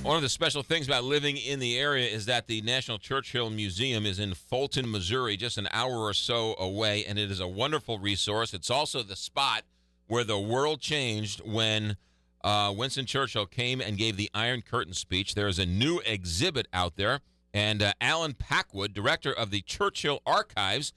One of the special things about living in the area is that the National Churchill Museum is in Fulton, Missouri, just an hour or so away, and it is a wonderful resource. It's also the spot where the world changed when Winston Churchill came and gave the Iron Curtain speech. There is a new exhibit out there, and Alan Packwood, director of the Churchill Archives,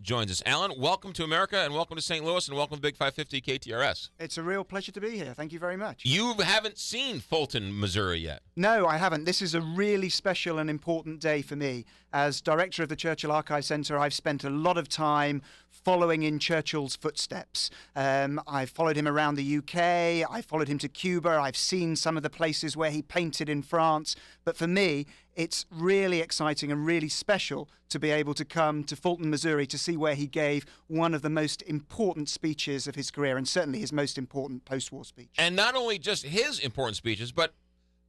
joins us. Alan, welcome to America, and welcome to St. Louis, and welcome to Big 550 KTRS. It's a real pleasure to be here. Thank you very much. You haven't seen Fulton, Missouri yet. No, I haven't. This is a really special and important day for me. As director of the Churchill Archive Centre, I've spent a lot of time following in Churchill's footsteps. I've followed him around the UK, I followed him to Cuba, I've seen some of the places where he painted in France. But for me, it's really exciting and really special to be able to come to Fulton, Missouri to see where he gave one of the most important speeches of his career, and certainly his most important post-war speech. And not only just his important speeches, but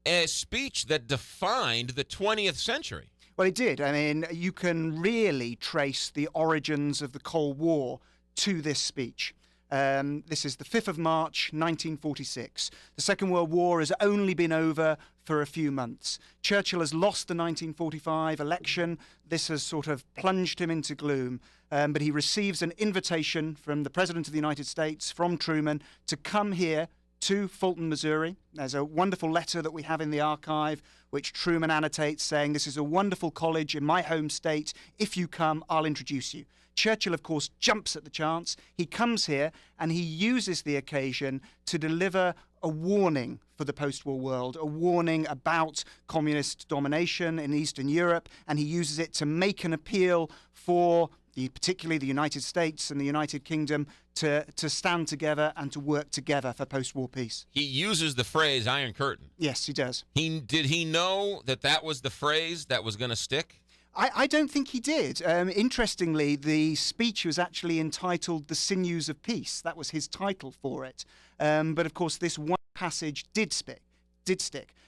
a speech that defined the 20th century. Well, it did. I mean, you can really trace the origins of the Cold War to this speech. This is the 5th of March, 1946. The Second World War has only been over for a few months. Churchill has lost the 1945 election. This has sort of plunged him into gloom. But he receives an invitation from the President of the United States, from Truman, to come here to Fulton, Missouri. There's a wonderful letter that we have in the archive, which Truman annotates, saying, "This is a wonderful college in my home state. If you come, I'll introduce you." Churchill, of course, jumps at the chance. He comes here and he uses the occasion to deliver a warning for the post-war world, a warning about communist domination in Eastern Europe, and he uses it to make an appeal for particularly the United States and the United Kingdom to stand together and to work together for post-war peace. He uses the phrase Iron Curtain. Yes, he does. Did he know that that was the phrase that was going to stick? I don't think he did. Interestingly, the speech was actually entitled "The Sinews of Peace." That was his title for it. But of course, this one passage did stick.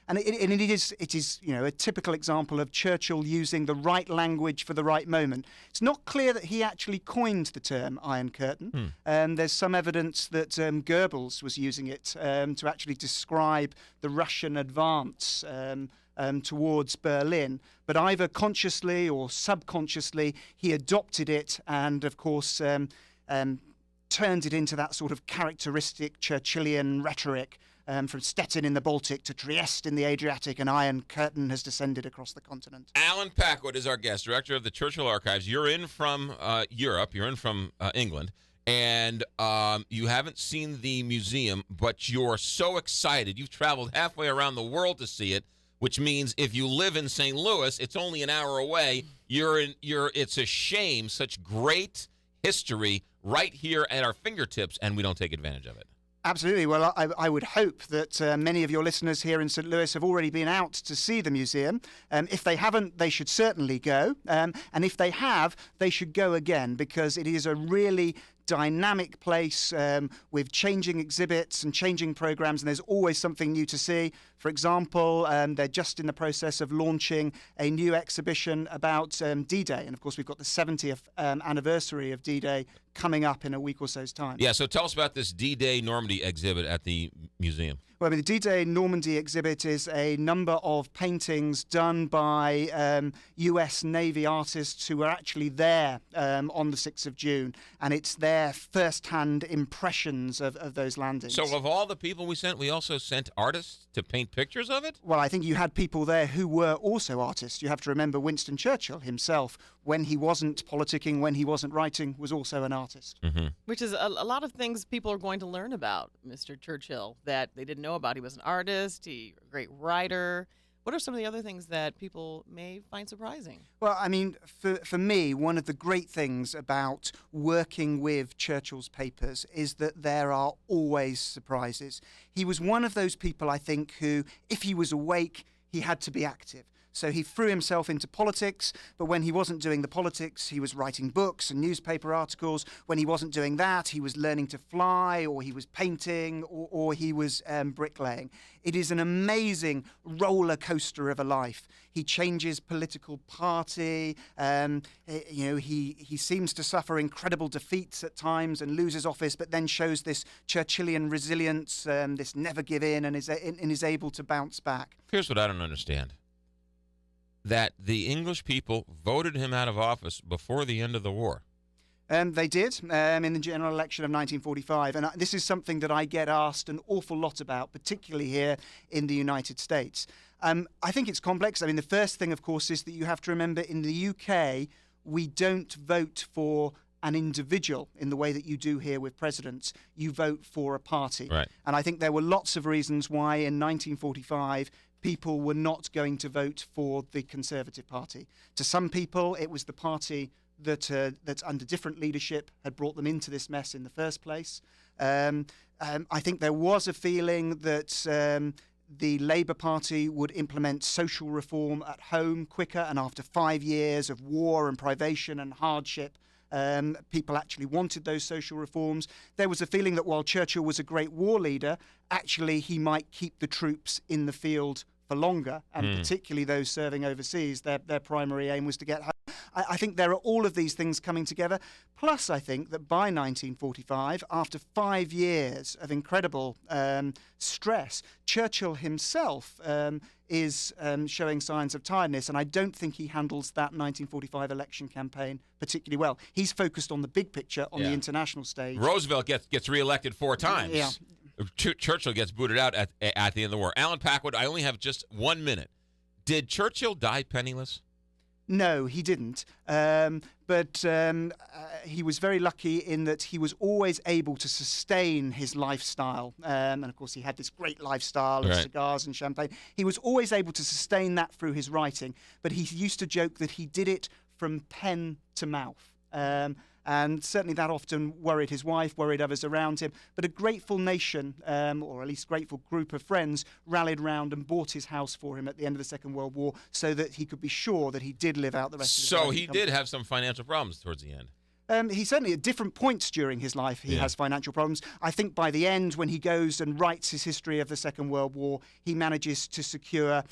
And it is a typical example of Churchill using the right language for the right moment. It's not clear that he actually coined the term Iron Curtain. There's some evidence that Goebbels was using it to actually describe the Russian advance towards Berlin. But either consciously or subconsciously, he adopted it and, of course, turned it into that sort of characteristic Churchillian rhetoric. From Stettin in the Baltic to Trieste in the Adriatic, an Iron Curtain has descended across the continent. Alan Packwood is our guest, director of the Churchill Archives. You're in from Europe. You're in from England. And you haven't seen the museum, but you're so excited. You've traveled halfway around the world to see it, which means if you live in St. Louis, it's only an hour away. It's a shame, such great history right here at our fingertips, and we don't take advantage of it. Absolutely. Well, I would hope that many of your listeners here in St. Louis have already been out to see the museum. If they haven't, they should certainly go. And if they have, they should go again, because it is a really dynamic place with changing exhibits and changing programs, and there's always something new to see. For example, they're just in the process of launching a new exhibition about D-Day, and of course we've got the 70th anniversary of D-Day coming up in a week or so's time. Yeah, so tell us about this D-Day Normandy exhibit at the museum. Well, the D-Day Normandy exhibit is a number of paintings done by US Navy artists who were actually there on the 6th of June, and it's their first-hand impressions of those landings. So of all the people we sent, we also sent artists to paint pictures of it? Well, I think you had people there who were also artists. You have to remember Winston Churchill himself, when he wasn't politicking, when he wasn't writing, was also an artist. Mm-hmm. Which is a lot of things people are going to learn about Mr. Churchill that they didn't know about. He was an artist, a great writer. What are some of the other things that people may find surprising? Well, I mean, for me, one of the great things about working with Churchill's papers is that there are always surprises. He was one of those people, I think, who, if he was awake, he had to be active. So he threw himself into politics, but when he wasn't doing the politics, he was writing books and newspaper articles. When he wasn't doing that, he was learning to fly, or he was painting, or he was bricklaying. It is an amazing roller coaster of a life. He changes political party. He seems to suffer incredible defeats at times and loses office, but then shows this Churchillian resilience, this never give in, and is able to bounce back. Here's what I don't understand. That the English people voted him out of office before the end of the war. They did in the general election of 1945. And this is something that I get asked an awful lot about, particularly here in the United States. I think it's complex. I mean, the first thing, of course, is that you have to remember in the UK, we don't vote for an individual in the way that you do here with presidents. You vote for a party. Right. And I think there were lots of reasons why in 1945 people were not going to vote for the Conservative Party. To some people, it was the party that's under different leadership had brought them into this mess in the first place. I think there was a feeling that the Labour Party would implement social reform at home quicker, and after 5 years of war and privation and hardship, people actually wanted those social reforms. There was a feeling that while Churchill was a great war leader, actually he might keep the troops in the field for longer, and particularly those serving overseas, their primary aim was to get home. I think there are all of these things coming together. Plus, I think that by 1945, after 5 years of incredible stress, Churchill himself is showing signs of tiredness, and I don't think he handles that 1945 election campaign particularly well. He's focused on the big picture on the international stage. Roosevelt gets reelected 4 times. Yeah. Churchill gets booted out at the end of the war. Alan Packwood, I only have just 1 minute. Did Churchill die penniless? No, he didn't. But he was very lucky in that he was always able to sustain his lifestyle. And of course, he had this great lifestyle of cigars and champagne. He was always able to sustain that through his writing. But he used to joke that he did it from pen to mouth. And certainly that often worried his wife, worried others around him. But a grateful nation, or at least grateful group of friends, rallied round and bought his house for him at the end of the Second World War so that he could be sure that he did live out the rest of his life. So he did have some financial problems towards the end. He certainly, at different points during his life, he has financial problems. I think by the end, when he goes and writes his history of the Second World War, he manages to secure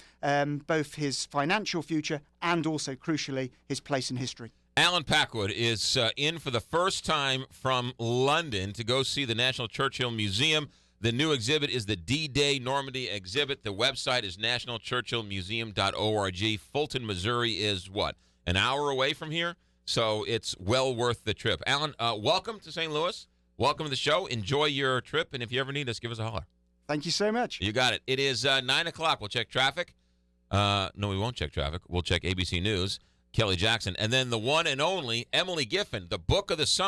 both his financial future and also, crucially, his place in history. Alan Packwood is in for the first time from London to go see the National Churchill Museum. The new exhibit is the D-Day Normandy exhibit. The website is nationalchurchillmuseum.org. Fulton, Missouri is what? An hour away from here? So it's well worth the trip. Alan, welcome to St. Louis. Welcome to the show. Enjoy your trip, and if you ever need us, give us a holler. Thank you so much. You got it. It is 9 o'clock. We'll check traffic. No, we won't check traffic. We'll check ABC News. Kelly Jackson, and then the one and only Emily Giffen, the Book of the Sun.